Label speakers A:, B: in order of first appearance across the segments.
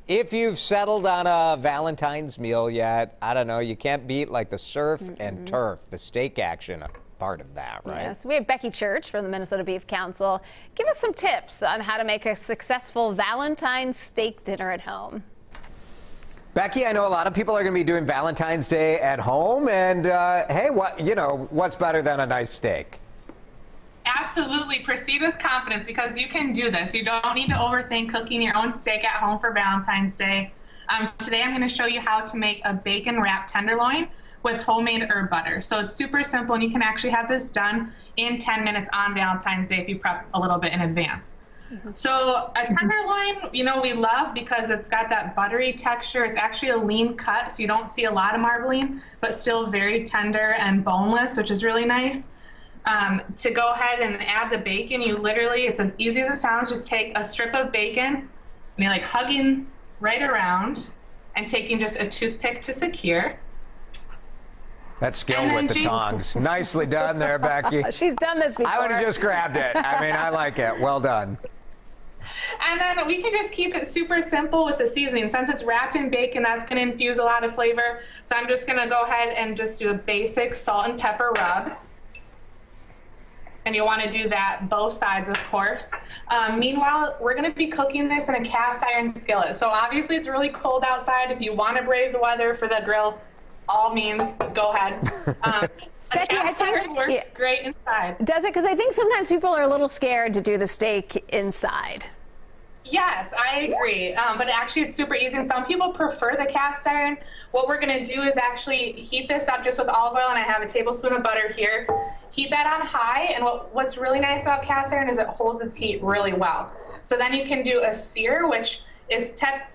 A: If you've settled on a Valentine's meal yet, I don't know, you can't beat like the surf and turf, the steak action part of that, right?
B: Yes, we have Becky Church from the Minnesota Beef Council. Give us some tips on how to make a successful Valentine's steak dinner at home.
A: Becky, I know a lot of people are going to be doing Valentine's Day at home, and hey, what's better than a nice steak?
C: Absolutely. Proceed with confidence because you can do this. You don't need to overthink cooking your own steak at home for Valentine's Day. Today I'm going to show you how to make a bacon wrapped tenderloin with homemade herb butter. So it's super simple and you can actually have this done in 10 minutes on Valentine's Day if you prep a little bit in advance. So a tenderloin, we love because it's got that buttery texture. It's actually a lean cut, so you don't see a lot of marbling, but still very tender and boneless, which is really nice. To go ahead and add the bacon, you literally, it's as easy as it sounds, just take a strip of bacon and you're like hugging right around and taking just a toothpick to secure.
A: That's skill with the tongs. Nicely done there, Becky.
B: She's done this before.
A: I would have just grabbed it. I mean, I like it. Well done.
C: And then we can just keep it super simple with the seasoning. Since it's wrapped in bacon, that's going to infuse a lot of flavor. So I'm just going to go ahead and just do a basic salt and pepper rub. And you'll want to do that both sides, of course. Meanwhile, we're going to be cooking this in a cast iron skillet. So obviously it's really cold outside. If you want to brave the weather for the grill, all means, go ahead.
B: Becky, I think
C: it works great inside.
B: Does it? Because I think sometimes people are a little scared to do the steak inside.
C: Yes, I agree. But actually, it's super easy. And some people prefer the cast iron. What we're going to do is actually heat this up just with olive oil, and I have a tablespoon of butter here. Heat that on high, and what's really nice about cast iron is it holds its heat really well. So then you can do a sear, which is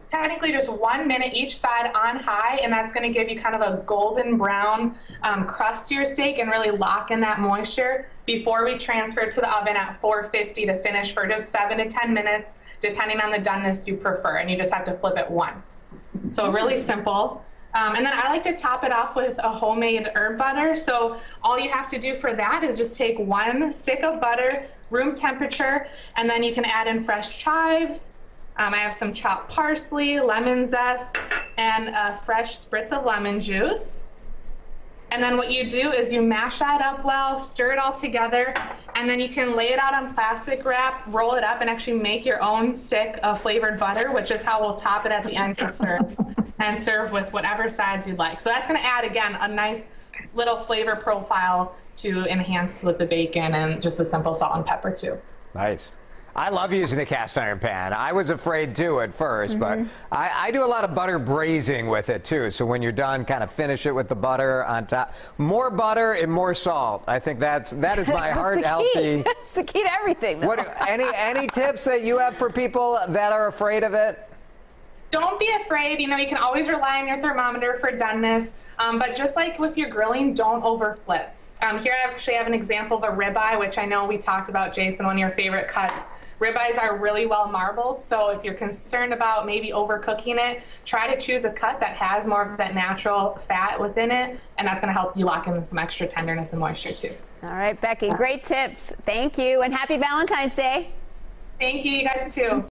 C: technically just 1 minute each side on high, and that's going to give you kind of a golden brown crust to your steak and really lock in that moisture before we transfer it to the oven at 450 to finish for just 7 to 10 minutes, depending on the doneness you prefer, and you just have to flip it once. So really simple. And then I like to top it off with a homemade herb butter. So all you have to do for that is just take 1 stick of butter, room temperature, and then you can add in fresh chives. I have some chopped parsley, lemon zest, and a fresh spritz of lemon juice. And then what you do is you mash that up well, stir it all together, and then you can lay it out on plastic wrap, roll it up, and actually make your own stick of flavored butter, which is how we'll top it at the end to serve, and serve with whatever sides you'd like. So that's going to add, again, a nice little flavor profile to enhance with the bacon and just a simple salt and pepper, too.
A: Nice. I love using the cast iron pan. I was afraid too at first, but I do a lot of butter braising with it too. So when you're done, kind of finish it with the butter on top. More butter and more salt. I think that is my heart healthy.
B: That's the key to everything. Though.
A: Any tips that you have for people that are afraid of it?
C: Don't be afraid. You can always rely on your thermometer for doneness. But just like with your grilling, don't overflip. Here I actually have an example of a ribeye, which I know we talked about, Jason, one of your favorite cuts. Ribeyes are really well marbled, so if you're concerned about maybe overcooking it, try to choose a cut that has more of that natural fat within it, and that's going to help you lock in some extra tenderness and moisture too.
B: All right, Becky, great tips. Thank you, and happy Valentine's Day.
C: Thank you, you guys too.